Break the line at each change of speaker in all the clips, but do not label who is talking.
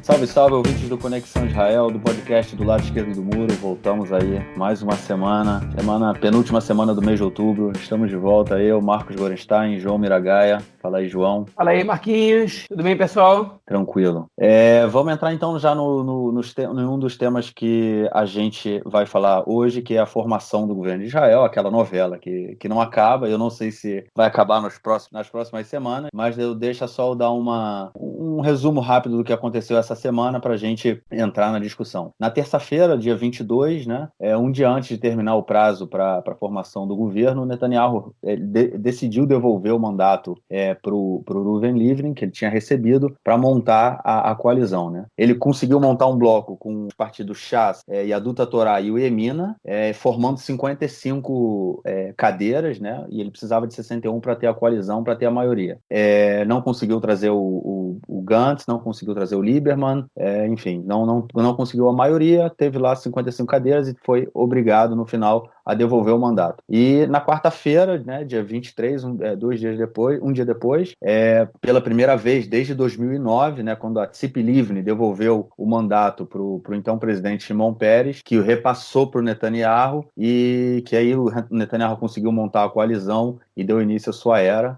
Salve, salve, ouvintes do Conexão Israel, do podcast do lado esquerdo do muro. Voltamos aí mais uma penúltima semana do mês de outubro. Estamos de volta, eu, Marcos Gorenstein, João Miragaia. Fala aí, João.
Fala aí, Marquinhos. Tudo bem, pessoal?
Tranquilo. Vamos entrar então já em um dos temas que a gente vai falar hoje, que é a formação do governo de Israel, aquela novela que não acaba. Eu não sei se vai acabar nas próximas semanas, mas eu deixo só dar um resumo rápido do que aconteceu essa semana para a gente entrar na discussão. Na terça-feira, dia 22, né, um dia antes de terminar o prazo para a formação do governo, Netanyahu decidiu devolver o mandato para o Reuven Rivlin, que ele tinha recebido, para montar a coalizão. Né? Ele conseguiu montar um bloco com os partidos Shas, Yadut Torá e o Yemina, formando 55 cadeiras, né? E ele precisava de 61 para ter a coalizão, para ter a maioria. Não conseguiu trazer o Gantz, não conseguiu trazer o Lieberman, enfim, não conseguiu a maioria, teve lá 55 cadeiras e foi obrigado, no final, a devolver o mandato. E na quarta-feira, né, dia 23, um dia depois, pela primeira vez desde 2009, né, quando a Tzipi Livni devolveu o mandato para o então presidente Shimon Peres, que o repassou para o Netanyahu, e que aí o Netanyahu conseguiu montar a coalizão e deu início à sua era.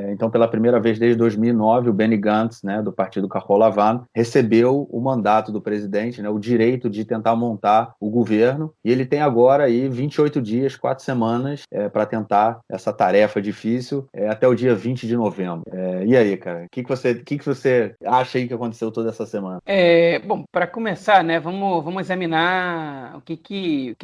Então, pela primeira vez desde 2009, o Benny Gantz, né, do partido Kahol Lavan, recebeu o mandato do presidente, né, o direito de tentar montar o governo, e ele tem agora aí 28 dias, 4 semanas, para tentar essa tarefa difícil, até o dia 20 de novembro. E aí, cara, o que você acha aí que aconteceu toda essa semana?
Bom, para começar, né, vamos examinar o que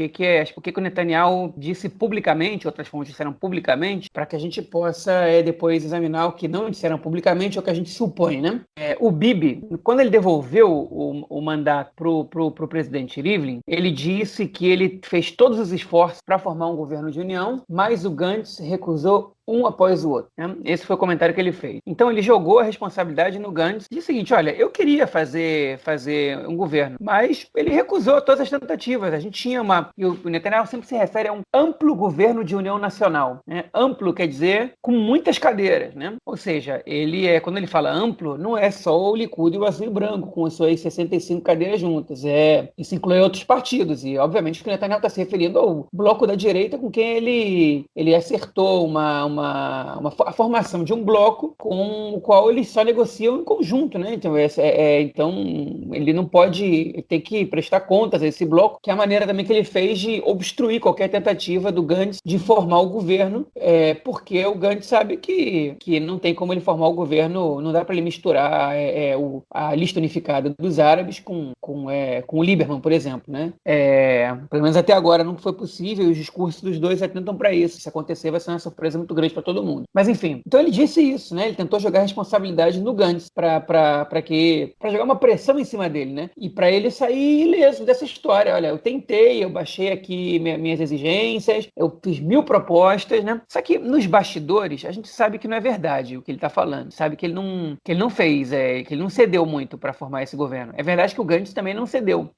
o Netanyahu disse publicamente, outras fontes disseram publicamente, para que a gente possa depois examinar o que não disseram publicamente ou o que a gente supõe, né? O Bibi, quando ele devolveu o mandato pro presidente Rivlin, ele disse que ele fez todos os esforços para formar um governo de união, mas o Gantz recusou um após o outro. Né? Esse foi o comentário que ele fez. Então ele jogou a responsabilidade no Gantz e disse o seguinte: olha, eu queria fazer um governo, mas ele recusou todas as tentativas. A gente tinha e o Netanyahu sempre se refere a um amplo governo de união nacional. Né? Amplo quer dizer com muitas cadeiras. Né? Ou seja, quando ele fala amplo, não é só o Likud e o Azul e Branco, com as suas 65 cadeiras juntas. Isso inclui outros partidos. E, obviamente, o Netanyahu está se referindo ao bloco da direita com quem ele acertou a formação de um bloco com o qual eles só negociam em conjunto, né? Então, então ele não pode ter que prestar contas a esse bloco, que é a maneira também que ele fez de obstruir qualquer tentativa do Gantz de formar o governo, porque o Gantz sabe que não tem como ele formar o governo, não dá para ele misturar a lista unificada dos árabes com o Lieberman, por exemplo, né? Pelo menos até agora não foi possível, e os discursos dos dois atentam para isso. Se acontecer, vai ser uma surpresa muito grande para todo mundo. Mas enfim, então ele disse isso, né? Ele tentou jogar a responsabilidade no Gantz para jogar uma pressão em cima dele, né? E para ele sair ileso dessa história. Olha, eu baixei aqui minhas exigências, eu fiz 1000 propostas, né? Só que nos bastidores a gente sabe que não é verdade o que ele está falando, sabe que ele não fez, que ele não cedeu muito para formar esse governo. É verdade que o Gantz também não cedeu,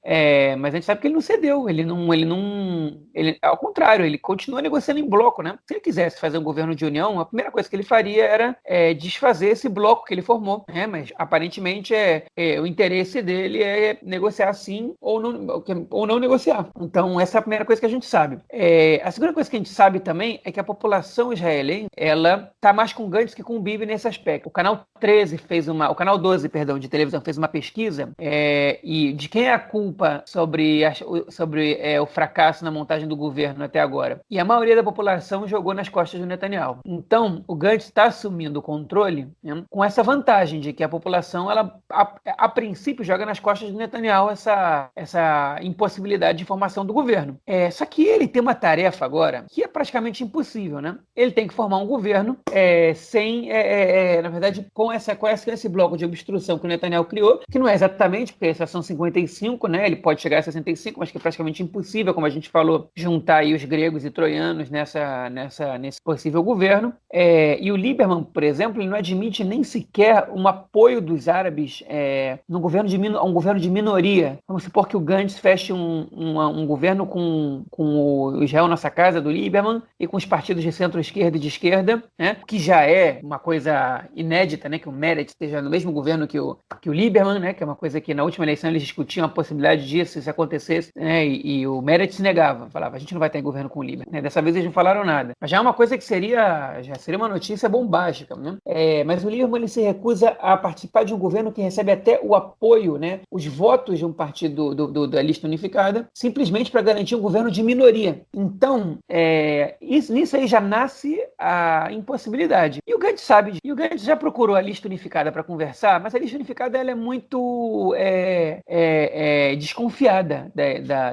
mas a gente sabe que ele não cedeu, ao contrário, ele continua negociando em bloco, né? Se ele quisesse fazer um governo de união, a primeira coisa que ele faria era desfazer esse bloco que ele formou, né? Mas aparentemente o interesse dele é negociar sim ou não negociar. Então essa é a primeira coisa que a gente sabe. A segunda coisa que a gente sabe também é que a população israelense, ela tá mais com Gantz que com o Bibi nesse aspecto. O canal 12, perdão, de televisão fez uma pesquisa e de quem é a culpa sobre o fracasso na montagem do governo até agora. E a maioria da população jogou nas costas do Netanyahu. Então, o Gantz está assumindo o controle, né, com essa vantagem de que a população, ela, a princípio, joga nas costas do Netanyahu essa impossibilidade de formação do governo. Só que ele tem uma tarefa agora que é praticamente impossível, né? Ele tem que formar um governo na verdade, com esse bloco de obstrução que o Netanyahu criou, que não é exatamente, porque só são 55, né? Ele pode chegar a 65, mas que é praticamente impossível, como a gente falou, juntar aí os gregos e troianos nesse possível governo. governo. E o Lieberman, por exemplo, ele não admite nem sequer um apoio dos árabes a um governo de minoria. Vamos supor que o Gantz feche um governo com o Israel Nossa Casa, do Lieberman, e com os partidos de centro-esquerda e de esquerda, né, que já é uma coisa inédita, né, que o Meretz esteja no mesmo governo que o Lieberman, né, que é uma coisa que na última eleição eles discutiam a possibilidade disso, se acontecesse, né, e o Meretz negava, falava, a gente não vai estar em governo com o Lieberman. Né, dessa vez eles não falaram nada. Mas já é uma coisa que já seria uma notícia bombástica. Né? Mas o Lieberman ele se recusa a participar de um governo que recebe até o apoio, né, os votos de um partido da lista unificada, simplesmente para garantir um governo de minoria. Então, nisso aí já nasce a impossibilidade. E o Gantz sabe disso. E o Gantz já procurou a lista unificada para conversar, mas a lista unificada ela é muito desconfiada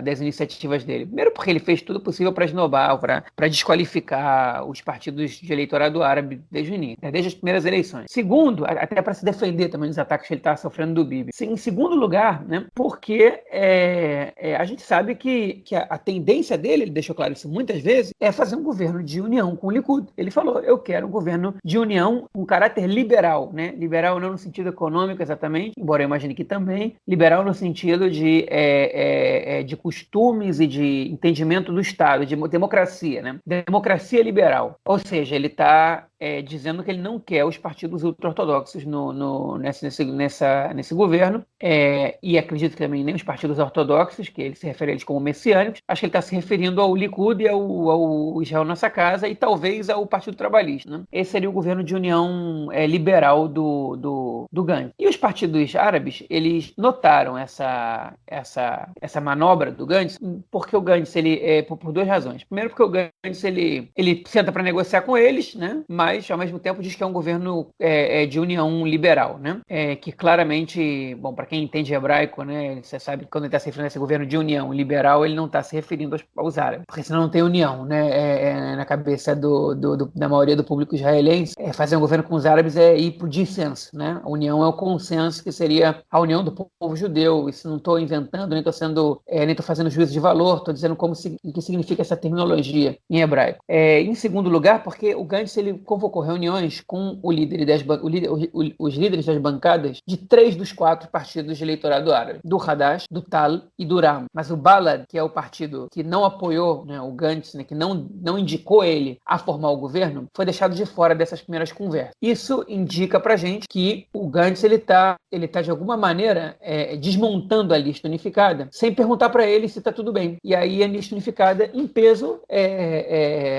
das iniciativas dele. Primeiro porque ele fez tudo possível para esnobar, para desqualificar os partidos de eleitorado árabe desde o início, desde as primeiras eleições. Segundo, até para se defender também dos ataques que ele está sofrendo do Bibi. Em segundo lugar, né, porque a gente sabe que a tendência dele, ele deixou claro isso muitas vezes, é fazer um governo de união com o Likud. Ele falou, eu quero um governo de união com caráter liberal, né? Liberal não no sentido econômico exatamente, embora eu imagine que também, liberal no sentido de costumes e de entendimento do Estado, de democracia, né? Democracia liberal. Ou seja, ele está dizendo que ele não quer os partidos ultra-ortodoxos nesse governo, e acredito que também nem os partidos ortodoxos, que ele se refere a eles como messiânicos. Acho que ele está se referindo ao Likud e ao Israel Nossa Casa e talvez ao Partido Trabalhista. Né? Esse seria o governo de união liberal do Gantz. E os partidos árabes, eles notaram essa manobra do Gantz, porque o Gantz, por duas razões. Primeiro, porque o Gantz, ele senta para negociar com eles, né? Mas ao mesmo tempo diz que é um governo de união liberal, né? Que claramente, bom, para quem entende hebraico, né, você sabe que quando ele está se referindo a esse governo de união liberal, ele não está se referindo aos árabes, porque senão não tem união, né? Na cabeça da maioria do público israelense, fazer um governo com os árabes é ir para o dissenso, né? A união é o consenso, que seria a união do povo judeu. Isso não estou inventando, nem estou fazendo juízo de valor, estou dizendo o que significa essa terminologia em hebraico. Em segundo lugar, porque o Gantz ele convocou reuniões com os líderes das bancadas de 3 dos 4 partidos de eleitorado árabe, do Hadash, do Tal e do Ram. Mas o Balad, que é o partido que não apoiou, né, o Gantz, né, que não indicou ele a formar o governo, foi deixado de fora dessas primeiras conversas. Isso indica pra gente que o Gantz ele tá de alguma maneira desmontando a lista unificada, sem perguntar para ele se está tudo bem. E aí a lista unificada, em peso,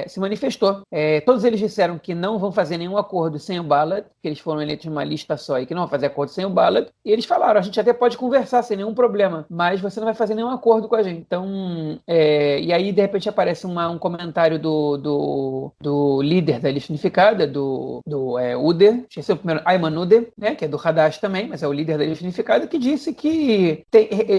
se manifestou. Todos eles disseram que não vão fazer nenhum acordo sem o Balad, que eles foram eleitos numa lista só e que não vão fazer acordo sem o Balad, e eles falaram, a gente até pode conversar sem nenhum problema, mas você não vai fazer nenhum acordo com a gente. Então, e aí de repente aparece um comentário do líder da lista unificada, do Uder, esqueci o primeiro, Ayman Uder, né, que é do Hadash também, mas é o líder da lista unificada, que disse que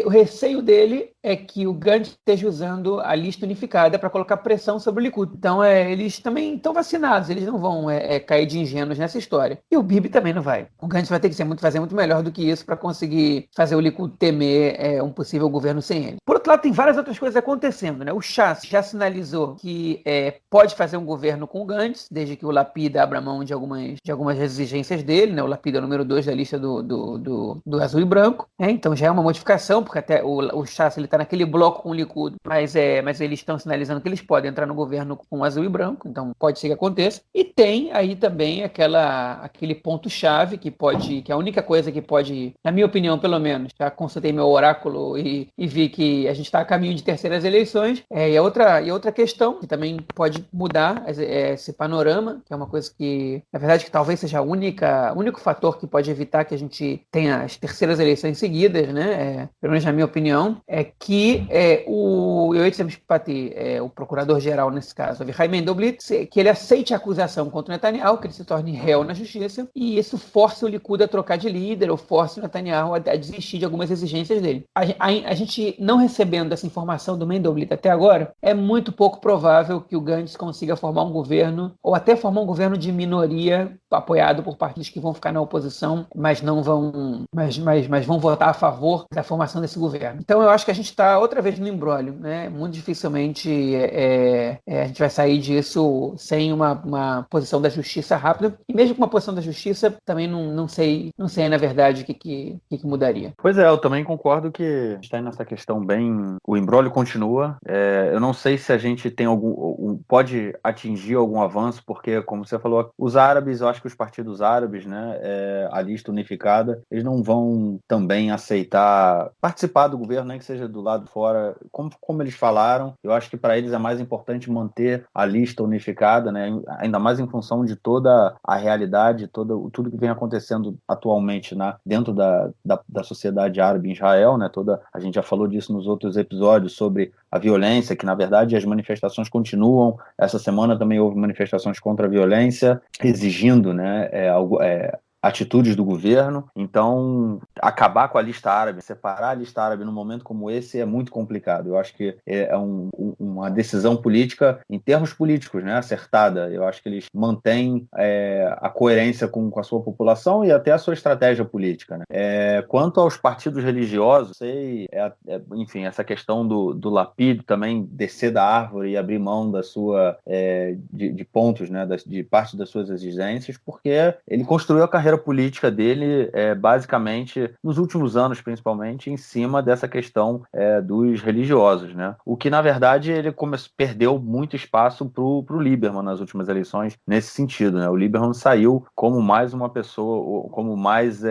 o receio dele é que o Gantz esteja usando a lista unificada para colocar pressão sobre o Likud. Então, eles também estão vacinados, eles não vão cair de ingênuos nessa história. E o Bibi também não vai. O Gantz vai ter que fazer muito melhor do que isso para conseguir fazer o Likud temer um possível governo sem ele. Por outro lado, tem várias outras coisas acontecendo, né? O Shas já sinalizou que pode fazer um governo com o Gantz, desde que o Lapid abra mão de algumas exigências dele, né? O Lapid é o número 2 da lista do azul e branco, né? Então já é uma modificação, porque até o Shas ele está naquele bloco com o Likud, mas eles estão sinalizando que eles podem entrar no governo com azul e branco, então pode ser que aconteça. E tem aí também aquele ponto-chave que é a única coisa que pode, na minha opinião, pelo menos, já consultei meu oráculo e vi que a gente está a caminho de terceiras eleições, e outra questão que também pode mudar esse panorama, que é uma coisa que, na verdade, que talvez seja o único fator que pode evitar que a gente tenha as terceiras eleições seguidas, né? Pelo menos na minha opinião, é que o Yoetz Mishpati, o procurador-geral nesse caso, Avichai Mendelblit, que ele aceite a acusação contra o Netanyahu, que ele se torne réu na justiça, e isso força o Likud a trocar de líder, ou força o Netanyahu a desistir de algumas exigências dele. A gente não recebendo essa informação do Mendelblit até agora, é muito pouco provável que o Gantz consiga formar um governo, ou até formar um governo de minoria, apoiado por partidos que vão ficar na oposição, mas não vão, mas vão votar a favor da formação desse governo. Então eu acho que a gente está outra vez no imbróglio, né? Muito dificilmente a gente vai sair disso sem uma posição da justiça rápida, e mesmo com uma posição da justiça, também não sei na verdade o que mudaria.
Pois é, eu também concordo que a gente está nessa questão bem... O imbróglio continua. Eu não sei se a gente tem pode atingir algum avanço, porque, como você falou, os árabes, eu acho que os partidos árabes, né, a lista unificada, eles não vão também aceitar participar do governo, nem que seja do lado de fora. Como eles falaram, eu acho que para eles é mais importante manter a lista unificada, né, ainda mais em função de toda a realidade, tudo que vem acontecendo atualmente, né, dentro da sociedade árabe em Israel, né, a gente já falou disso nos outros episódios sobre a violência, que na verdade as manifestações continuam. Essa semana também houve manifestações contra a violência, exigindo, né, atitudes do governo. Então, acabar com a lista árabe, separar a lista árabe num momento como esse é muito complicado. Eu acho que é uma decisão política, em termos políticos, né, acertada. Eu acho que eles mantêm a coerência com a sua população e até a sua estratégia política, né? Quanto aos partidos religiosos, enfim, essa questão do Lapid também descer da árvore e abrir mão da sua de pontos, né, de parte das suas exigências, porque ele construiu a carreira política dele, basicamente, nos últimos anos, principalmente, em cima dessa questão dos religiosos, né? O que, na verdade, ele perdeu muito espaço pro Lieberman nas últimas eleições, nesse sentido, né? O Lieberman saiu como mais uma pessoa, como mais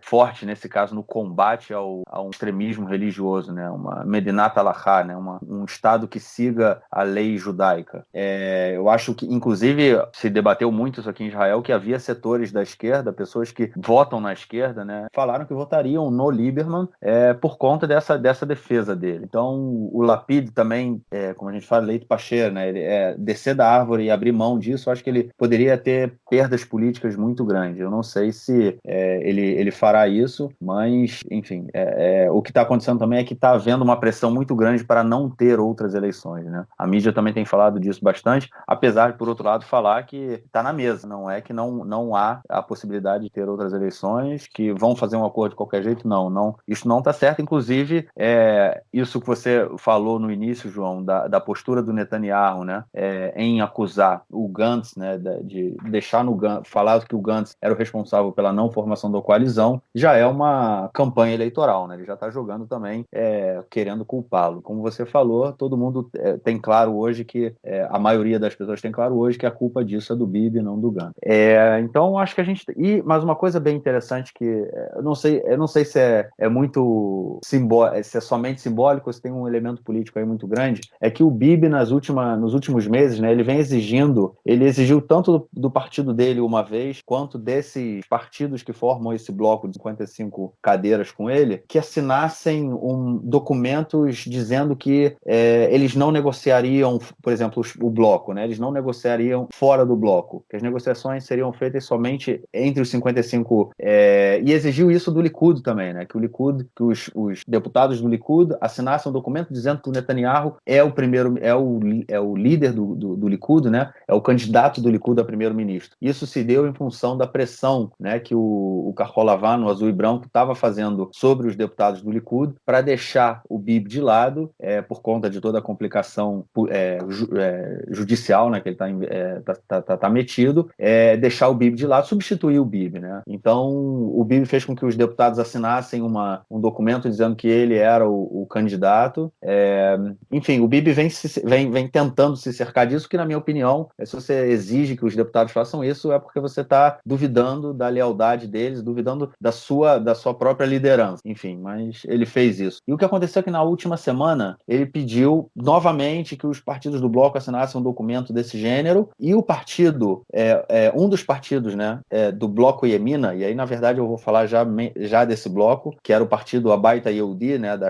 forte, nesse caso, no combate ao extremismo religioso, né? Uma Medinat Halachá, né? Um Estado que siga a lei judaica. Eu acho que, inclusive, se debateu muito isso aqui em Israel, que havia setores da esquerda, pessoas que votam na esquerda, né, falaram que votariam no Lieberman por conta dessa defesa dele. Então, o Lapid também, como a gente fala, leite pacheiro, né, ele, descer da árvore e abrir mão disso, eu acho que ele poderia ter perdas políticas muito grandes. Eu não sei se ele fará isso, mas, enfim, o que está acontecendo também é que está havendo uma pressão muito grande para não ter outras eleições, né? A mídia também tem falado disso bastante, apesar de, por outro lado, falar que está na mesa, não é que não há a possibilidade de ter outras eleições, que vão fazer um acordo de qualquer jeito, não, isso não está certo. Inclusive, isso que você falou no início, João, da postura do Netanyahu, né, em acusar o Gantz, né, de deixar no Gantz, falar que o Gantz era o responsável pela não formação da coalizão, já é uma campanha eleitoral, né? Ele já está jogando também, querendo culpá-lo. Como você falou, todo mundo tem claro hoje que, a maioria das pessoas tem claro hoje que a culpa disso é do Bibi, não do Gantz. Então, acho que a gente... Mas uma coisa bem interessante que eu não sei se é muito simbólico, se é somente simbólico, ou se tem um elemento político aí muito grande, é que o Bibi nos últimos meses, né, ele exigiu tanto do partido dele uma vez, quanto desses partidos que formam esse bloco de 55 cadeiras com ele, que assinassem documentos dizendo que eles não negociariam, por exemplo, o bloco, né, eles não negociariam fora do bloco, que as negociações seriam feitas somente entre os 55, e exigiu isso do Likud também, né? Que os deputados do Likud assinassem um documento dizendo que o Netanyahu é o líder do Likud, né? É o candidato do Likud a primeiro-ministro. Isso se deu em função da pressão, né, que o Kahol Lavan, o azul e branco, estava fazendo sobre os deputados do Likud para deixar o Bibi de lado, por conta de toda a complicação judicial, né, que ele está metido, deixar o Bibi de lado, substituir o Bibi, né? Então, o Bibi fez com que os deputados assinassem um documento dizendo que ele era o candidato. Enfim, o Bibi vem tentando se cercar disso, que, na minha opinião, se você exige que os deputados façam isso, é porque você está duvidando da lealdade deles, duvidando da sua própria liderança. Enfim, mas ele fez isso. E o que aconteceu é que, na última semana, ele pediu novamente que os partidos do bloco assinassem um documento desse gênero, e o partido, um dos partidos, né, do bloco bloco Yemina, e aí na verdade eu vou falar já desse bloco, que era o partido Abaita Yehudi, né, da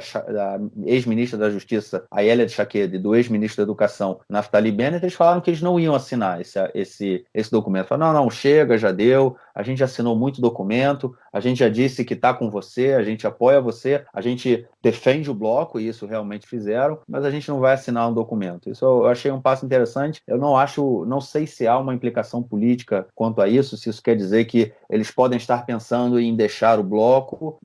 ex-ministra da Justiça, Ayelet Shaked, e do ex-ministro da Educação, Naftali Bennett. Eles falaram que eles não iam assinar esse documento. Falaram, não, chega, já deu, a gente assinou muito documento, a gente já disse que está com você, a gente apoia você, a gente defende o bloco, e isso realmente fizeram, mas a gente não vai assinar um documento. Isso eu achei um passo interessante. Eu não sei se há uma implicação política quanto a isso, se isso quer dizer que eles podem estar pensando em deixar o bloco,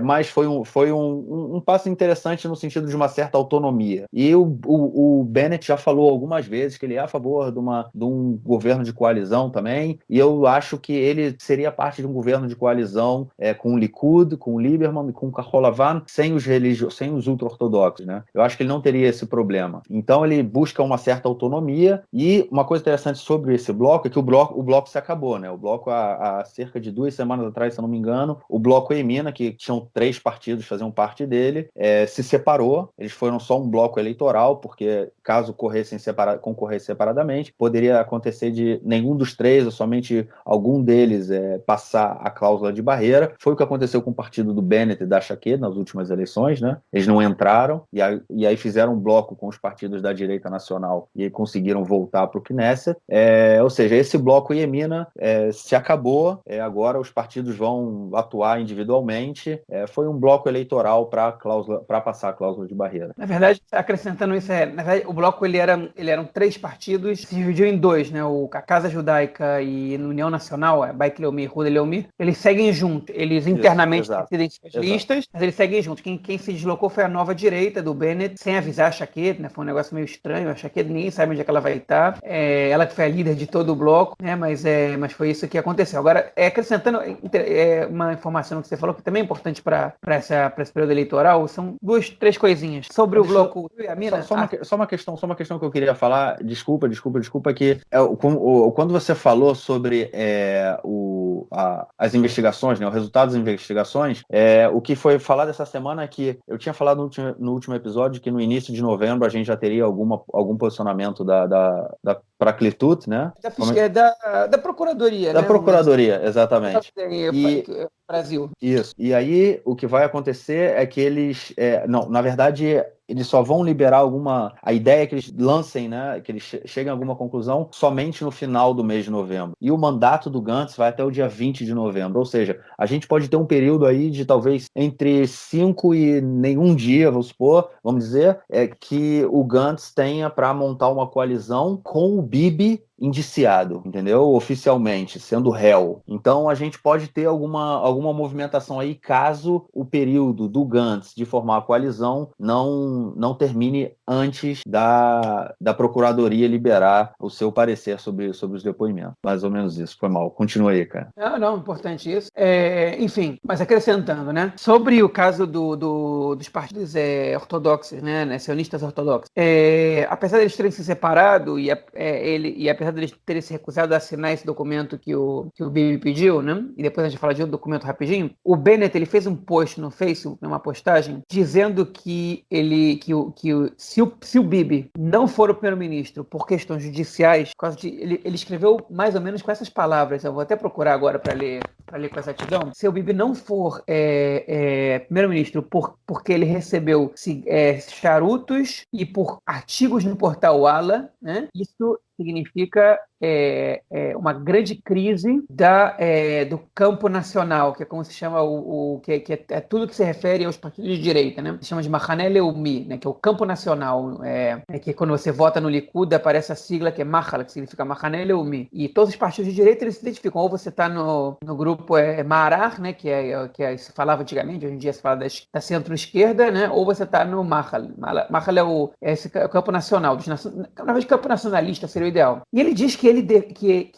mas foi um passo interessante no sentido de uma certa autonomia. E o Bennett já falou algumas vezes que ele é a favor de um governo de coalizão também, e eu acho que ele seria parte de um governo de coalizão com o Likud, com o Lieberman e com o Kahol Lavan, sem os ultra-ortodoxos, né? Eu acho que ele não teria esse problema. Então ele busca uma certa autonomia, e uma coisa interessante sobre esse bloco é que o bloco se acabou, né? O bloco, há cerca de 2 semanas atrás, se eu não me engano, o bloco Yemina, que tinham 3 partidos, faziam parte dele, se separou. Eles foram só um bloco eleitoral, porque caso concorressem separadamente, poderia acontecer de nenhum dos 3, ou somente algum deles passar a cláusula de barreira. Foi o que aconteceu com o partido do Bennett e da Shaked nas últimas eleições, né? Eles não entraram, e aí fizeram um bloco com os partidos da direita nacional, e aí conseguiram voltar para o Knesset. Ou seja, esse bloco Yemina se acabou, agora os partidos vão atuar individualmente. Foi um bloco eleitoral para passar a cláusula de barreira.
Na verdade, acrescentando isso, na verdade, o bloco eram 3 partidos, se dividiu em 2, né? A Casa Judaica e a União Nacional, Beit Leumi e Ruda Leumi, eles seguem juntos. Eles internamente decidem suas listas, mas eles seguem juntos. Quem se deslocou foi a Nova Direita do Bennett, sem avisar a Shaked, né? Foi um negócio meio estranho. A Shaked ninguém sabe onde é que ela vai estar. Ela que foi a líder de todo o bloco, né? Mas foi isso que aconteceu. Agora, acrescentando uma informação que você falou, que também é importante para esse período eleitoral, são 2, 3 coisinhas. Sobre o bloco Yemina...
Só uma questão que eu queria falar, desculpa, que quando você falou sobre as investigações, né, o resultado das investigações, o que foi falado essa semana é que eu tinha falado no último episódio que no início de novembro a gente já teria algum posicionamento da Praklitut, né?
Da Procuradoria,
da
né?
Procuradoria, exatamente.
Brasil.
Isso. E aí, o que vai acontecer é que eles... na verdade, eles só vão liberar a ideia é que eles lancem, né? Que eles cheguem a alguma conclusão somente no final do mês de novembro. E o mandato do Gantz vai até o dia 20 de novembro. Ou seja, a gente pode ter um período aí de talvez entre 5 e nenhum dia, vamos dizer, que o Gantz tenha para montar uma coalizão com o Bibi indiciado, entendeu? Oficialmente, sendo réu. Então a gente pode ter alguma movimentação aí caso o período do Gantz de formar a coalizão não termine antes da Procuradoria liberar o seu parecer sobre os depoimentos. Mais ou menos isso. Foi mal. Continua aí, cara.
Não, importante isso. Enfim, mas acrescentando, né? Sobre o caso dos partidos ortodoxos, né? Sionistas ortodoxos. Apesar deles terem se separado e apesar deles terem se recusado a assinar esse documento que o Bibi pediu, né? E depois a gente fala de outro documento rapidinho. O Bennett, ele fez um post no Facebook, uma postagem, dizendo que se o Bibi não for o primeiro-ministro por questões judiciais, ele escreveu mais ou menos com essas palavras. Eu vou até procurar agora para ler com exatidão. Se o Bibi não for primeiro-ministro porque ele recebeu charutos e por artigos no portal Walla, né? Isso significa uma grande crise do campo nacional, que é como se chama que é tudo que se refere aos partidos de direita, né? Se chama de Machaneh Leumi, né? Que é o campo nacional, que quando você vota no Likud aparece a sigla que é Machal, que significa Machaneh Leumi. E todos os partidos de direita eles se identificam, ou você está no grupo Ma'arar, né? Que se falava antigamente, hoje em dia se fala da centro-esquerda, né? Ou você está no Machal. Machal é o campo nacional, na verdade campo nacionalista seria o ideal. E ele diz que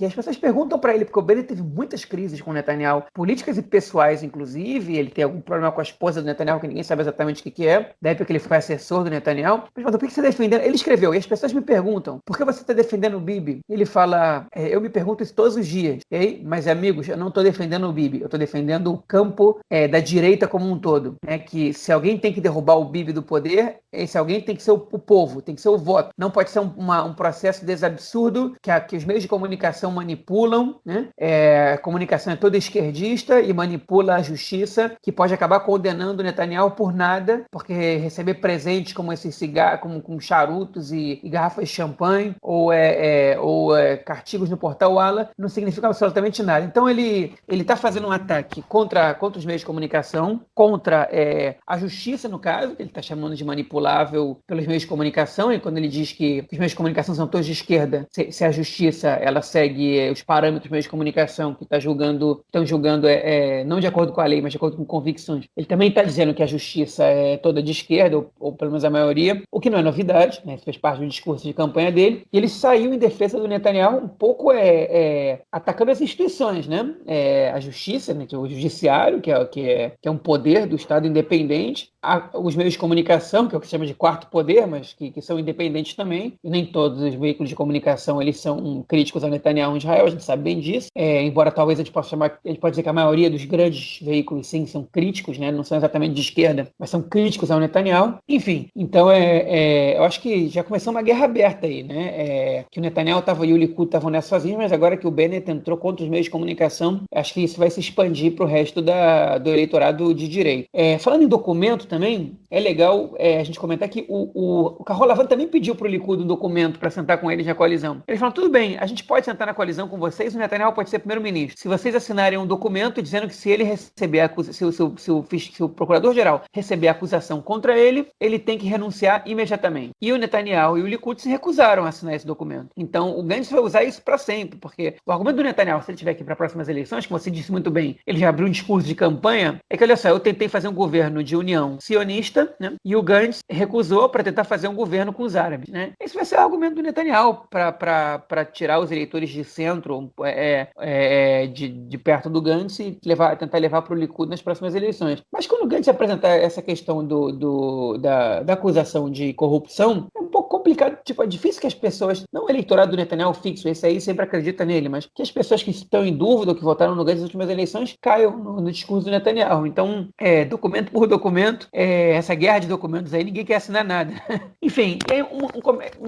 as pessoas perguntam para ele, porque o Bennett teve muitas crises com o Netanyahu, políticas e pessoais, inclusive. Ele tem algum problema com a esposa do Netanyahu, que ninguém sabe exatamente o que é, da época que ele foi assessor do Netanyahu. Mas por que você está defendendo? Ele escreveu, e as pessoas me perguntam, por que você está defendendo o Bibi? Ele fala, eu me pergunto isso todos os dias, okay? Mas amigos, eu não estou defendendo o Bibi, eu estou defendendo o campo da direita como um todo. Que se alguém tem que derrubar o Bibi do poder, esse alguém tem que ser o povo, tem que ser o voto. Não pode ser um processo absurdo que os meios de comunicação manipulam, né? A comunicação é toda esquerdista e manipula a justiça, que pode acabar condenando o Netanyahu por nada, porque receber presentes como esses cigarros, como charutos e garrafas de champanhe, ou cartigos no portal Walla, não significa absolutamente nada. Então ele está fazendo um ataque contra os meios de comunicação, contra a justiça, no caso, que ele está chamando de manipulável pelos meios de comunicação, e quando ele diz que os meios de comunicação são todos de esquerda, se a justiça ela segue os parâmetros dos meios de comunicação que estão julgando não de acordo com a lei, mas de acordo com convicções, ele também está dizendo que a justiça é toda de esquerda, ou pelo menos a maioria, o que não é novidade, né? Isso fez parte do discurso de campanha dele, e ele saiu em defesa do Netanyahu um pouco atacando as instituições, né? A justiça, né? O judiciário, que é um poder do Estado independente, os meios de comunicação, que é o que se chama de quarto poder, mas que são independentes também, e nem todos os veículos de comunicação eles são críticos ao Netanyahu em Israel, a gente sabe bem disso, embora talvez a gente pode dizer que a maioria dos grandes veículos sim são críticos, né? Não são exatamente de esquerda, mas são críticos ao Netanyahu. Enfim, então eu acho que já começou uma guerra aberta aí, né? Que o Netanyahu e o Likud estavam nessa sozinhos, mas agora que o Bennett entrou contra os meios de comunicação, acho que isso vai se expandir para o resto do eleitorado de direita. Falando em documento também, é legal a gente comentar que o Carol Lavand também pediu para o Likud um documento para sentar com eles na coalizão. Eles falaram, tudo bem, a gente pode sentar na coalizão com vocês, o Netanyahu pode ser primeiro-ministro. Se vocês assinarem um documento dizendo que se ele receber se o procurador-geral receber a acusação contra ele, ele tem que renunciar imediatamente. E o Netanyahu e o Likud se recusaram a assinar esse documento. Então, o Gantz vai usar isso para sempre, porque o argumento do Netanyahu, se ele estiver aqui para próximas eleições, como você disse muito bem, ele já abriu um discurso de campanha, é que, olha só, eu tentei fazer um governo de união sionista, né? E o Gantz recusou para tentar fazer um governo com os árabes, né? Esse vai ser o argumento do Netanyahu para tirar os eleitores de centro de perto do Gantz e tentar levar para o Likud nas próximas eleições. Mas quando o Gantz apresentar essa questão da acusação de corrupção, é um pouco complicado, tipo, é difícil que as pessoas, não o eleitorado do Netanyahu fixo, esse aí sempre acredita nele, mas que as pessoas que estão em dúvida ou que votaram no Gantz nas últimas eleições caiam no discurso do Netanyahu. Então, documento por documento, essa guerra de documentos aí, ninguém quer assinar nada. Enfim, e aí,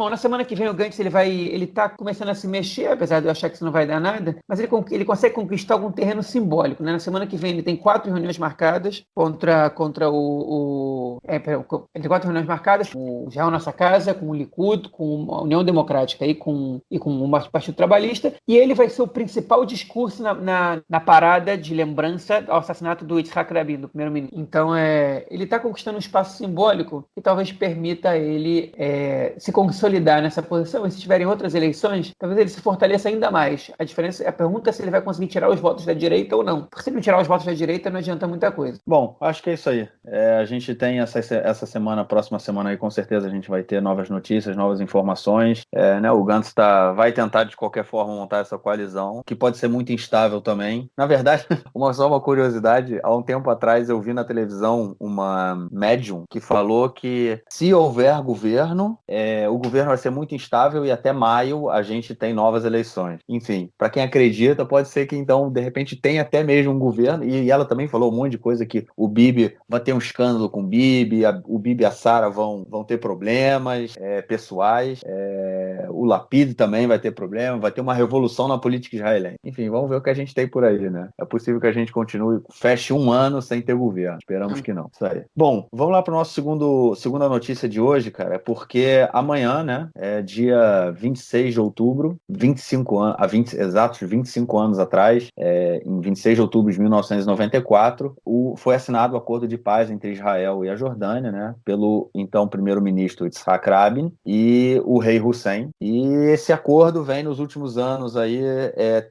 na semana que vem o Gantz ele tá começando a se mexer, apesar de eu achar que isso não vai dar nada, mas ele consegue conquistar algum terreno simbólico, né? Na semana que vem ele tem 4 reuniões marcadas ele tem 4 reuniões marcadas com o Israel Nossa Casa, com o Likud, com a União Democrática e com o Partido Trabalhista, e ele vai ser o principal discurso na parada de lembrança ao assassinato do Yitzhak Rabin, do primeiro-ministro. Então, ele está conquistando um espaço simbólico que talvez permita ele se consolidar nessa posição, e se tiverem outras eleições, talvez ele se fortaleça ainda mais. A pergunta é se ele vai conseguir tirar os votos da direita ou não. Porque se ele não tirar os votos da direita, não adianta muita coisa.
Bom, acho que é isso aí. A gente tem essa semana, próxima semana aí, com certeza a gente vai ter novas notícias, novas informações. Né, o Gantz vai tentar de qualquer forma montar essa coalizão, que pode ser muito instável também. Na verdade, só uma curiosidade, há um tempo atrás eu vi na televisão uma médium que falou que se houver governo, o governo vai ser muito instável e até maio a gente tem novas eleições. Enfim, para quem acredita, pode ser que então, de repente, tenha até mesmo um governo, e ela também falou um monte de coisa que o Bibi vai ter um escândalo com o Bibi, o Bibi e a Sara vão ter problemas pessoais, o Lapid também vai ter problema, vai ter uma revolução na política israelense. Enfim, vamos ver o que a gente tem por aí, né? É possível que a gente feche um ano sem ter governo. Esperamos que não. Isso aí. Bom, vamos lá para o nosso segunda notícia de hoje, cara, porque amanhã, né, dia 26 de outubro, 25 anos, exatos 25 anos atrás, em 26 de outubro de 1994, foi assinado o acordo de paz entre Israel e a Jordânia, né, pelo então primeiro-ministro Yitzhak Rabin e o rei Hussein. E esse acordo vem nos últimos anos aí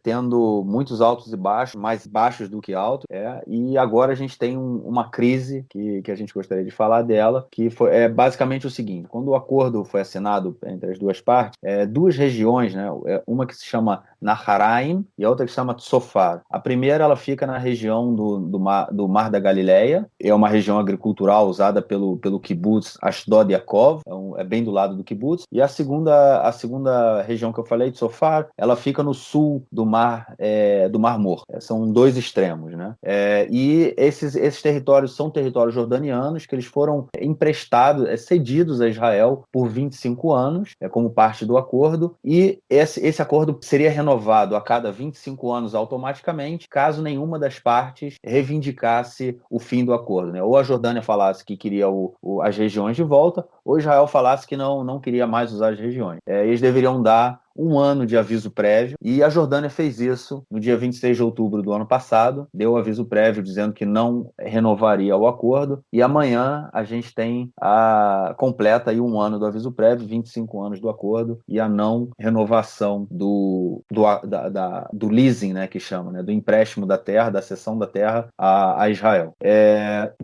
tendo muitos altos e baixos, mais baixos do que altos, e agora a gente tem uma crise que a gente gostaria de falar dela, que é basicamente o seguinte: quando o acordo foi assinado entre as duas partes, duas regiões, né, uma que se chama Naharaim, e a outra que se chama Tzofar. A primeira, ela fica na região do Mar da Galileia, é uma região agricultural usada pelo kibbutz Ashdod Yaakov, então é bem do lado do kibbutz. E a segunda região que eu falei, Tzofar, ela fica no sul do Mar Morto. São dois extremos, né? E esses territórios são territórios jordanianos que eles foram emprestados, cedidos a Israel por 25 anos, como parte do acordo, e esse acordo seria renovado a cada 25 anos automaticamente, caso nenhuma das partes reivindicasse o fim do acordo, né? Ou a Jordânia falasse que queria as regiões de volta, ou Israel falasse que não queria mais usar as regiões. Eles deveriam dar 1 ano de aviso prévio, e a Jordânia fez isso no dia 26 de outubro do ano passado, deu aviso prévio dizendo que não renovaria o acordo, e amanhã a gente tem completa aí 1 ano do aviso prévio, 25 anos do acordo, e a não renovação do leasing, né, que chama, né, do empréstimo da terra, da cessão da terra a Israel.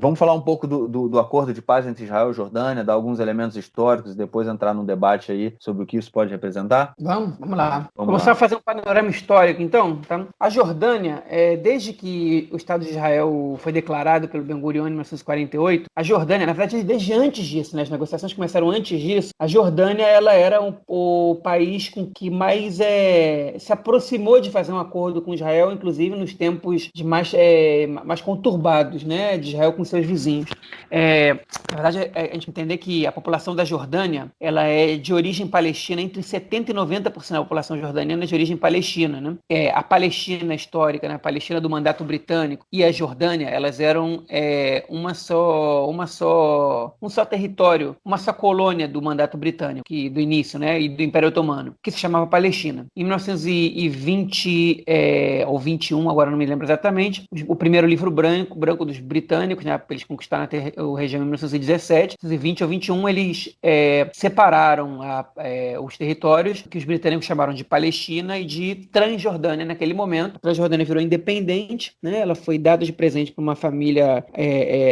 Vamos falar um pouco do acordo de paz entre Israel e Jordânia, dar alguns elementos históricos e depois entrar num debate aí sobre o que isso pode representar?
Vamos lá. Começar a fazer um panorama histórico, então. Tá? A Jordânia, desde que o Estado de Israel foi declarado pelo Ben-Gurion em 1948, a Jordânia, na verdade, desde antes disso, né, as negociações começaram antes disso, a Jordânia ela era o país com que mais se aproximou de fazer um acordo com Israel, inclusive nos tempos mais conturbados, né, de Israel com seus vizinhos. Na verdade, a gente entender que a população da Jordânia ela é de origem palestina, entre 70% e 90% da população jordaniana é de origem palestina, né? A Palestina histórica, né? A Palestina do mandato britânico e a Jordânia, elas eram um só território, uma só colônia do mandato britânico, do início, né? E do Império Otomano, que se chamava Palestina. Em 1920 ou 21, agora não me lembro exatamente, o primeiro livro branco dos britânicos, né? Eles conquistaram a região em 1917, 1920 ou 21, eles separaram os territórios que os britânicos chamaram de Palestina e de Transjordânia naquele momento. A Transjordânia virou independente, né? Ela foi dada de presente para uma família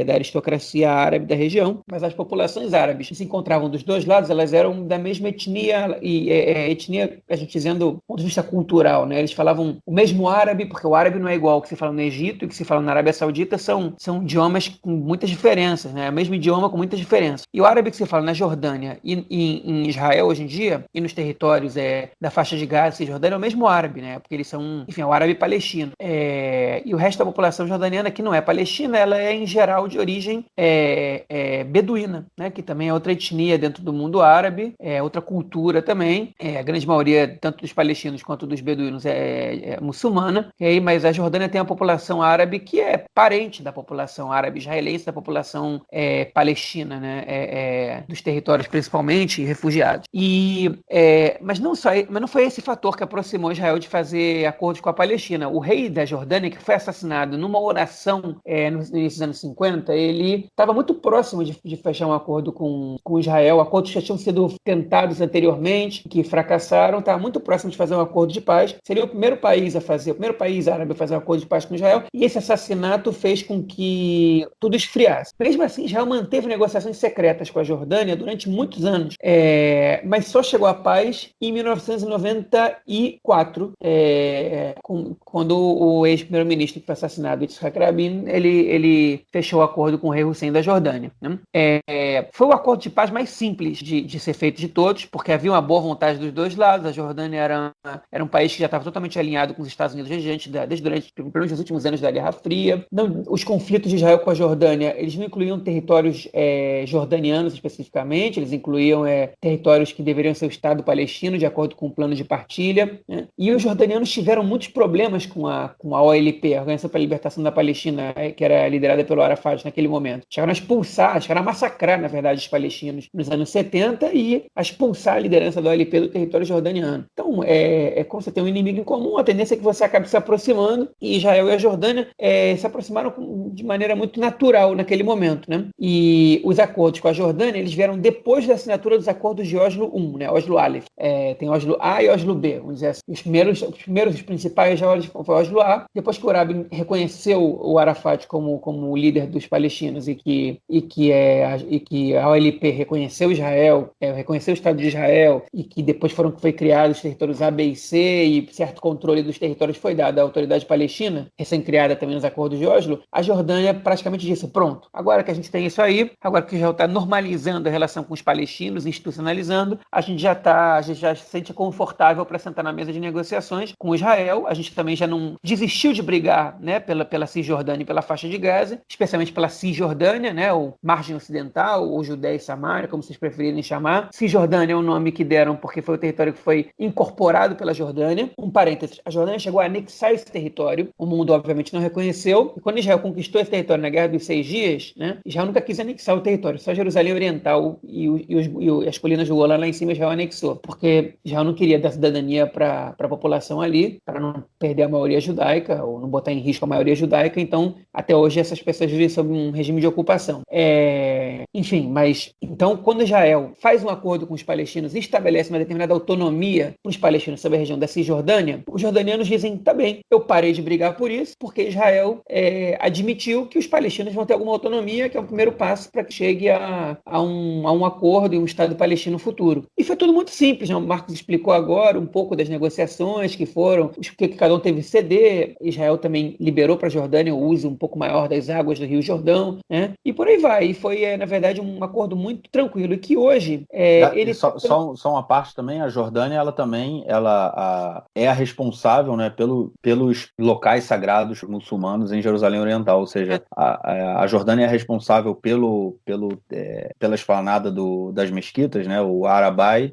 da aristocracia árabe da região, mas as populações árabes que se encontravam dos dois lados, elas eram da mesma etnia, e etnia, a gente dizendo, do ponto de vista cultural, né? Eles falavam o mesmo árabe, porque o árabe não é igual ao que se fala no Egito e que se fala na Arábia Saudita, são idiomas com muitas diferenças, né? O mesmo idioma com muitas diferenças. E o árabe que se fala na Jordânia e em Israel hoje em dia, e nos territórios da faixa de Gaza e Jordânia, é o mesmo árabe, né? Porque eles são, enfim, é o árabe palestino. E o resto da população jordaniana, que não é palestina, ela é, em geral, de origem beduína, né? Que também é outra etnia dentro do mundo árabe, outra cultura também. A grande maioria, tanto dos palestinos quanto dos beduínos, é muçulmana. Mas a Jordânia tem uma população árabe que é parente da população árabe israelense, da população palestina, né? Dos territórios, principalmente, refugiados. Mas não foi esse fator que aproximou Israel de fazer acordos com a Palestina. O rei da Jordânia, que foi assassinado numa oração no início dos anos 50, ele estava muito próximo de fechar um acordo com Israel. Acordos que já tinham sido tentados anteriormente, que fracassaram, estava muito próximo de fazer um acordo de paz. Seria o primeiro país árabe a fazer um acordo de paz com Israel, e esse assassinato fez com que tudo esfriasse. Mesmo assim, Israel manteve negociações secretas com a Jordânia durante muitos anos, mas só chegou à paz em 1994, quando o ex-primeiro-ministro que foi assassinado, Yitzhak Rabin, ele fechou o acordo com o rei Hussein da Jordânia, né? Foi o acordo de paz mais simples de ser feito de todos, porque havia uma boa vontade dos dois lados. A Jordânia era um país que já estava totalmente alinhado com os Estados Unidos desde durante os últimos anos da Guerra Fria. Os conflitos de Israel com a Jordânia, eles não incluíam territórios jordanianos especificamente, eles incluíam territórios que deveriam ser o Estado palestino, de acordo com o plano de partilha, né? E os jordanianos tiveram muitos problemas com a OLP, a Organização para a Libertação da Palestina, que era liderada pelo Arafat naquele momento. Chegaram a massacrar, na verdade, os palestinos nos anos 70 e a expulsar a liderança da OLP do território jordaniano. Então, como você tem um inimigo em comum, a tendência é que você acabe se aproximando, e Israel e a Jordânia se aproximaram de maneira muito natural naquele momento, né? E os acordos com a Jordânia, eles vieram depois da assinatura dos acordos de Oslo I, né? Oslo Aleph. tem Oslo A e Oslo B, vamos dizer assim. Os principais foi Oslo A, depois que o Rabin reconheceu o Arafat como o líder dos palestinos e que a OLP reconheceu Israel, reconheceu o Estado de Israel, e que depois foi criados os territórios A, B e C, e certo controle dos territórios foi dado à autoridade palestina, recém-criada também nos acordos de Oslo, a Jordânia praticamente disse, pronto, agora que a gente tem isso aí, agora que Israel está normalizando a relação com os palestinos, institucionalizando, a gente já se sente confortável para sentar na mesa de negociações com Israel. A gente também já não desistiu de brigar, né, pela Cisjordânia e pela faixa de Gaza, especialmente pela Cisjordânia, né, ou margem ocidental, ou Judéia e Samária, como vocês preferirem chamar. Cisjordânia é o nome que deram porque foi o território que foi incorporado pela Jordânia. Um parênteses, a Jordânia chegou a anexar esse território, o mundo obviamente não reconheceu, e quando Israel conquistou esse território na Guerra dos 6 Dias, né, Israel nunca quis anexar o território, só Jerusalém Oriental e as colinas do Golã lá em cima Israel anexou, porque Israel não queria dar cidadania para a população ali, para não perder a maioria judaica, ou não botar em risco a maioria judaica, então até hoje essas pessoas vivem sob um regime de ocupação. Enfim, mas então quando Israel faz um acordo com os palestinos e estabelece uma determinada autonomia para os palestinos sobre a região da Cisjordânia, os jordanianos dizem, tá bem, eu parei de brigar por isso, porque Israel admitiu que os palestinos vão ter alguma autonomia, que é o primeiro passo para que chegue a um acordo e um Estado palestino futuro. E foi tudo muito simples, né? O Marcos explicou agora um pouco das negociações que foram, o que cada um teve que ceder. Israel também liberou para a Jordânia o uso um pouco maior das águas do Rio Jordão, né? E por aí vai. E foi, na verdade, um acordo muito tranquilo e que hoje ele...
Só uma parte também, a Jordânia, ela também é a responsável, né, pelos locais sagrados muçulmanos em Jerusalém Oriental, ou seja, a Jordânia é responsável pela esplanada das mesquitas, né, o Arabai,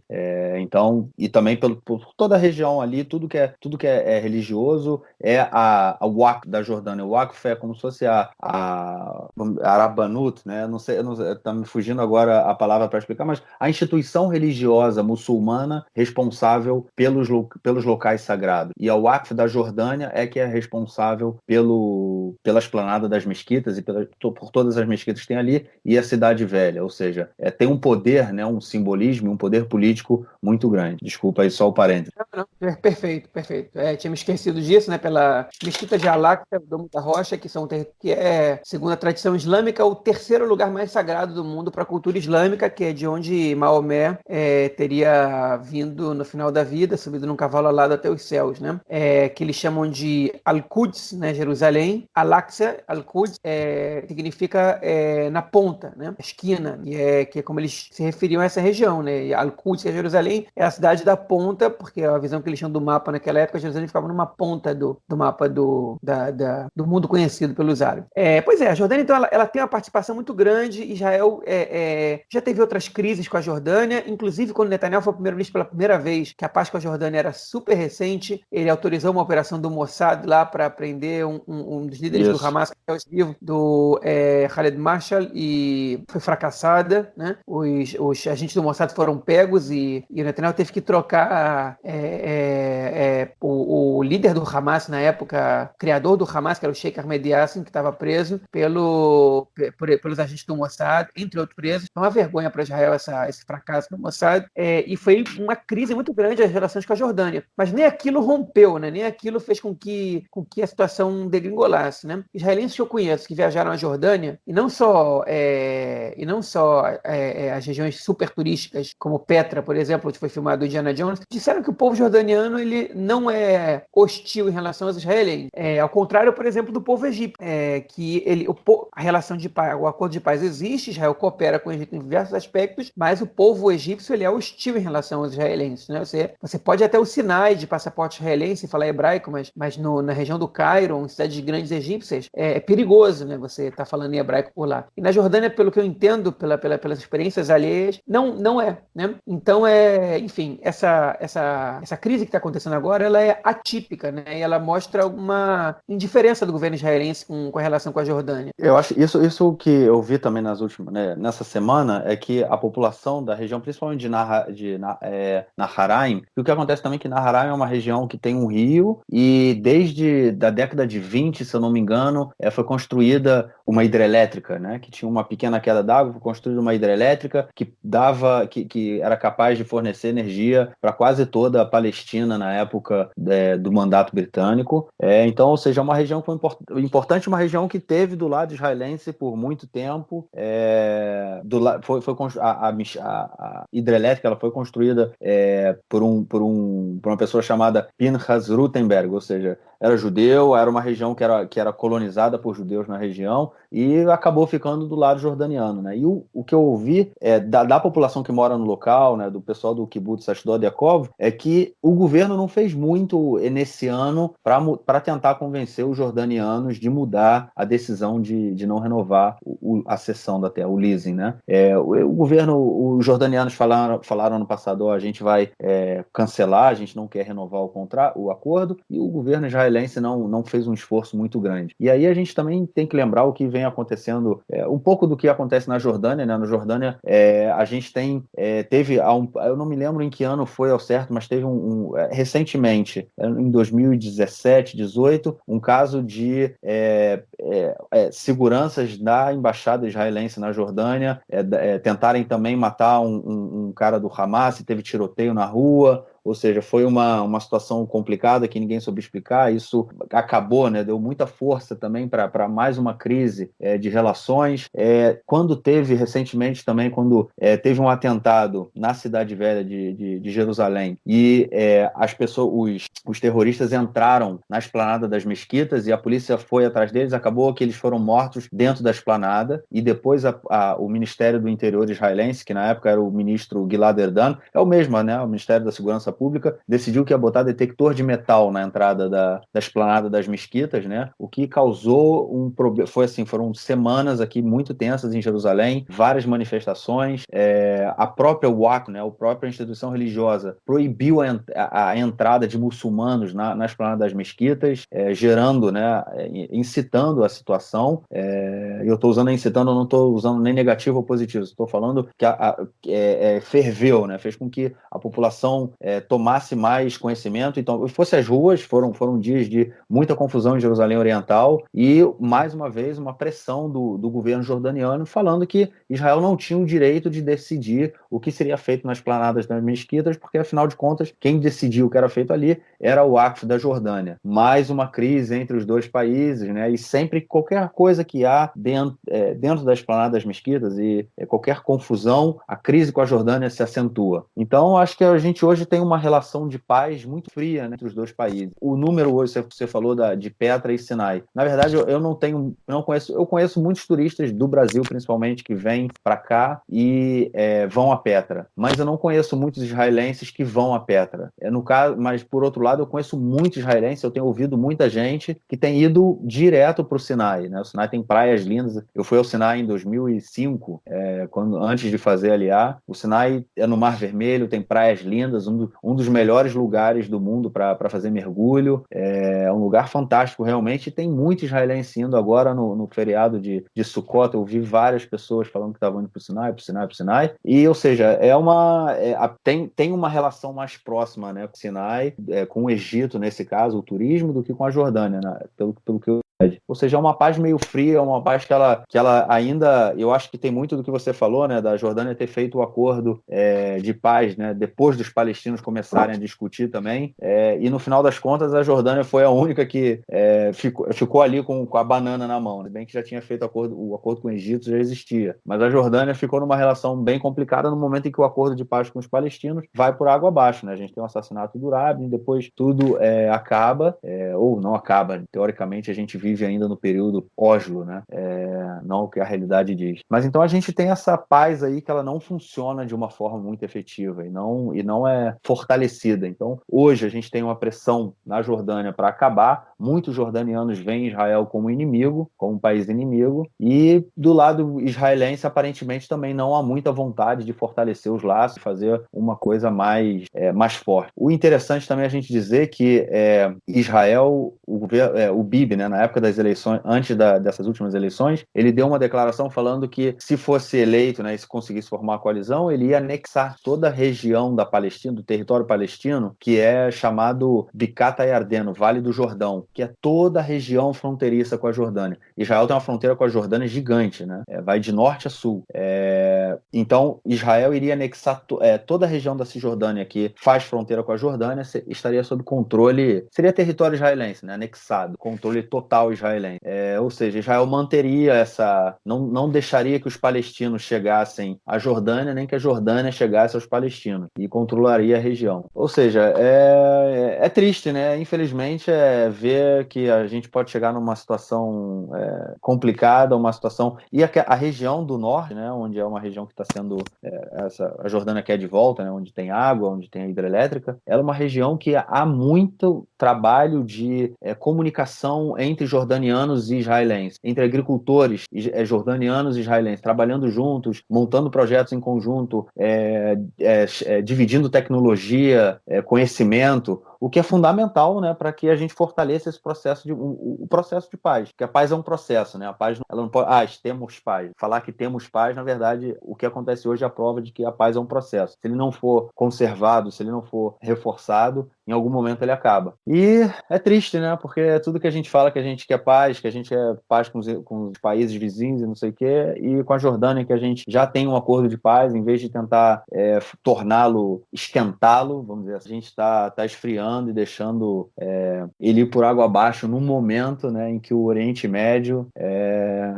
então, e também por toda a região ali, tudo que é religioso é a Waqf da Jordânia. O Waqf é como se fosse a Arabanut, né, não sei, tá me fugindo agora a palavra para explicar, mas a instituição religiosa muçulmana responsável pelos locais sagrados. E a Waqf da Jordânia é que é responsável pela esplanada das mesquitas e por todas as mesquitas que tem ali, e a Cidade Velha, ou seja, tem um poder, né, um simbolismo, um poder político muito grande. Desculpa aí só o parênteses.
Não, perfeito. Tinha me esquecido disso, né, pela Mesquita de Al-Aqsa, o Domo da Rocha, que é, segundo a tradição islâmica, o terceiro lugar mais sagrado do mundo para a cultura islâmica, que é de onde Maomé teria vindo no final da vida, subido num cavalo alado até os céus, né? Que eles chamam de Al-Quds, né, Jerusalém. Al-Aqsa, Al-Quds, significa na ponta, né, esquina, que é como eles se referiam a essa região, né? E Al-Quds, que é Jerusalém, é a cidade da ponta, porque a visão que eles tinham do mapa naquela época, Jerusalém ficava numa ponta do mapa do mundo conhecido pelos árabes. Pois é, a Jordânia, então, ela tem uma participação muito grande. Israel já teve outras crises com a Jordânia, inclusive quando Netanyahu foi primeiro-ministro pela primeira vez, que a paz com a Jordânia era super recente, ele autorizou uma operação do Mossad lá para prender um dos líderes do Hamas, que é o vivo, do Khaled Mashal, e foi fracassada, né? Os agentes do Mossad foram pegos e o Netanyahu teve que trocar o líder do Hamas na época, criador do Hamas, que era o Sheikh Ahmed Yassin, que estava preso pelos agentes do Mossad, entre outros presos. Foi uma vergonha para Israel esse fracasso do Mossad, e foi uma crise muito grande as relações com a Jordânia. Mas nem aquilo rompeu, né? Nem aquilo fez com que a situação degringolasse, né? Israelenses que eu conheço que viajaram à Jordânia, e não só as regiões super turísticas, como Petra, por exemplo, onde foi filmado Indiana Jones, disseram que o povo jordaniano ele não é hostil em relação aos israelenses. Ao contrário, por exemplo, do povo egípcio, que a relação de paz, o acordo de paz existe, Israel coopera com o Egito em diversos aspectos, mas o povo egípcio ele é hostil em relação aos israelenses, né? Você pode até o Sinai de passaporte israelense e falar hebraico, mas na região do Cairo, em cidades grandes egípcias, é perigoso, né? Você está falando em hebraico por lá. E na Jordânia, pelo que eu entendo, pelas experiências alheias, não é, né? Então, enfim, essa crise crise que está acontecendo agora, ela é atípica, né? E ela mostra uma indiferença do governo israelense com relação com a Jordânia.
Eu acho isso que eu vi também nas últimas, né, nessa semana, é que a população da região, principalmente Naharaim, e o que acontece também é que Naharaim é uma região que tem um rio e desde da década de 20, se eu não me engano, foi construída uma hidrelétrica, né, que tinha uma pequena queda d'água, foi construída uma hidrelétrica que era capaz de fornecer energia para quase toda a Palestina na época do mandato britânico. Então, ou seja, é uma região que foi importante, uma região que teve do lado israelense por muito tempo. A hidrelétrica ela foi construída por uma pessoa chamada Pinchas Rutenberg, ou seja, era judeu, era uma região que era colonizada por judeus na região e acabou ficando do lado jordaniano, né? E o que eu ouvi da população que mora no local, né, do pessoal do Kibbutz Ashdod Yaakov, é que o governo não fez muito nesse ano para tentar convencer os jordanianos de mudar a decisão de não renovar a cessão da terra, o leasing, né? Os jordanianos falaram no passado, a gente vai cancelar, a gente não quer renovar o acordo, e o governo israelense não fez um esforço muito grande. E aí a gente também tem que lembrar o que vem acontecendo, um pouco do que acontece na Jordânia, né? Na Jordânia, a gente teve, eu não me lembro em que ano foi ao certo, mas teve recentemente, em 2017, 18, um caso de seguranças da embaixada israelense na Jordânia tentarem também matar um cara do Hamas, e teve tiroteio na rua. Ou seja, foi uma situação complicada que ninguém soube explicar. Isso acabou, né, deu muita força também para mais uma crise de relações. Quando teve recentemente também, quando teve um atentado na Cidade Velha de Jerusalém e os terroristas entraram na esplanada das mesquitas e a polícia foi atrás deles, acabou que eles foram mortos dentro da esplanada e depois o Ministério do Interior israelense, que na época era o ministro Gilad Erdan, é o mesmo, né, o Ministério da Segurança Pública, decidiu que ia botar detector de metal na entrada da esplanada das mesquitas, né? O que causou um problema. Foram semanas aqui muito tensas em Jerusalém, várias manifestações. A própria Waqf, né, a própria instituição religiosa, proibiu a entrada de muçulmanos na esplanada das mesquitas, gerando, né, incitando a situação. Eu estou usando incitando, eu não estou usando nem negativo ou positivo, estou falando que ferveu, né? Fez com que a população tomasse mais conhecimento. Então, fosse às ruas, foram dias de muita confusão em Jerusalém Oriental e, mais uma vez, uma pressão do governo jordaniano falando que Israel não tinha o direito de decidir o que seria feito nas planadas das mesquitas, porque, afinal de contas, quem decidiu o que era feito ali era o Waqf da Jordânia. Mais uma crise entre os dois países, né? E sempre qualquer coisa que há dentro das planadas das mesquitas e qualquer confusão, a crise com a Jordânia se acentua. Então, acho que a gente hoje tem uma relação de paz muito fria, né, entre os dois países. O número hoje, você falou de Petra e Sinai. Na verdade, eu não conheço muitos turistas do Brasil, principalmente, que vêm para cá e vão a Petra. Mas eu não conheço muitos israelenses que vão a Petra. Mas, por outro lado, eu conheço muitos israelenses, eu tenho ouvido muita gente que tem ido direto para o Sinai, né? O Sinai tem praias lindas. Eu fui ao Sinai em 2005, antes de fazer a Aliá. O Sinai é no Mar Vermelho, tem praias lindas, um dos melhores lugares do mundo para fazer mergulho. É um lugar fantástico, realmente. E tem muito israelense indo agora no feriado de Sukkot. Eu ouvi várias pessoas falando que estavam indo para o Sinai, para o Sinai, para o Sinai. E, ou seja, tem uma relação mais próxima, né, com o Sinai, com o Egito, nesse caso, o turismo, do que com a Jordânia, né, pelo que eu. Ou seja, é uma paz meio fria, é uma paz que ela ainda, eu acho que tem muito do que você falou, né, da Jordânia ter feito o acordo de paz, né, depois dos palestinos começarem a discutir também, e no final das contas a Jordânia foi a única que ficou ali com a banana na mão, né? Bem que já tinha feito o acordo com o Egito, já existia, mas a Jordânia ficou numa relação bem complicada no momento em que o acordo de paz com os palestinos vai por água abaixo, né? A gente tem o assassinato do Rabin, depois tudo acaba, ou não acaba, teoricamente a gente vive ainda no período Oslo, né? Não o que a realidade diz. Mas então a gente tem essa paz aí que ela não funciona de uma forma muito efetiva e não é fortalecida. Então hoje a gente tem uma pressão na Jordânia para acabar, muitos jordanianos veem Israel como inimigo, como um país inimigo, e do lado israelense, aparentemente, também não há muita vontade de fortalecer os laços, fazer uma coisa mais forte. O interessante também é a gente dizer que Israel, o Bibi, né, na época das eleições, antes dessas últimas eleições, ele deu uma declaração falando que se fosse eleito, né, e se conseguisse formar a coalizão, ele ia anexar toda a região da Palestina, do território palestino, que é chamado Bicat Yarden, Vale do Jordão, que é toda a região fronteiriça com a Jordânia. Israel tem uma fronteira com a Jordânia gigante, né? Vai de norte a sul. Então, Israel iria anexar toda a região da Cisjordânia que faz fronteira com a Jordânia, estaria sob controle, seria território israelense, né? Anexado, controle total israelense. Ou seja, Israel manteria não deixaria que os palestinos chegassem à Jordânia, nem que a Jordânia chegasse aos palestinos, e controlaria a região. Ou seja, é triste, né? Infelizmente, ver que a gente pode chegar numa situação complicada, uma situação... E a região do norte, né, onde é uma região que está sendo... a Jordânia quer de volta, né, onde tem água, onde tem a hidrelétrica, ela é uma região que há muito trabalho de comunicação entre jordanianos e israelenses, entre agricultores jordanianos e israelenses, trabalhando juntos, montando projetos em conjunto, dividindo tecnologia, conhecimento, o que é fundamental, né, para que a gente fortaleça esse processo o processo de paz, porque a paz é um processo, né? A paz ela não pode, temos paz. Falar que temos paz, na verdade, o que acontece hoje é a prova de que a paz é um processo. Se ele não for conservado, se ele não for reforçado, em algum momento ele acaba. E é triste, né? Porque é tudo que a gente fala que a gente quer paz, que a gente quer paz com os países vizinhos e não sei o quê, e com a Jordânia que a gente já tem um acordo de paz, em vez de tentar torná-lo, esquentá-lo, vamos dizer assim, a gente está esfriando e deixando ele ir por água abaixo num momento, né, em que o Oriente Médio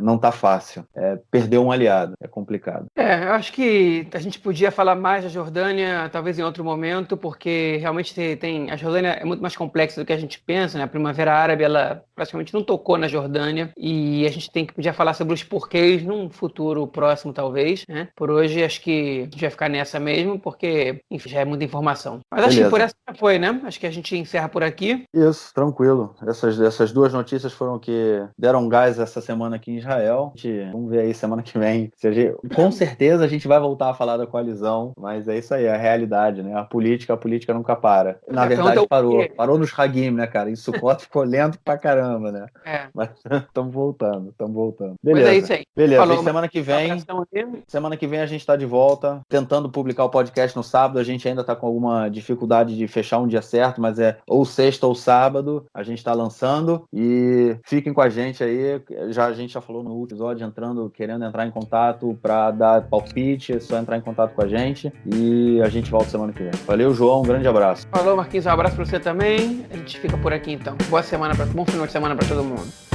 não está fácil. Perder um aliado é complicado.
Eu acho que a gente podia falar mais da Jordânia, talvez em outro momento, porque realmente a Jordânia é muito mais complexa do que a gente pensa, né? A Primavera Árabe, ela praticamente não tocou na Jordânia, e a gente podia falar sobre os porquês num futuro próximo, talvez, né? Por hoje, acho que a gente vai ficar nessa mesmo, porque, enfim, já é muita informação. Mas acho que por essa foi, né? Acho que a gente encerra por aqui.
Isso, tranquilo. Essas duas notícias foram que deram gás essa semana aqui em Israel. Vamos ver aí semana que vem. Com certeza a gente vai voltar a falar da coalizão, mas é isso aí, é a realidade, né? A política nunca para. Na verdade, parou nos Hagim, né, cara? Em Sukkot ficou lento pra caramba, né? Mas estamos voltando. Beleza.
Mas é isso aí.
Beleza. Falou, semana que vem a gente tá de volta, tentando publicar o podcast no sábado. A gente ainda tá com alguma dificuldade de fechar um dia certo, mas é ou sexta ou sábado, a gente tá lançando, e fiquem com a gente aí. A gente já falou no episódio, querendo entrar em contato para dar palpite, é só entrar em contato com a gente e a gente volta semana que vem. Valeu, João, um grande abraço.
Falou, Marquinhos, um abraço para você também. A gente fica por aqui então. Bom final de semana para todo mundo.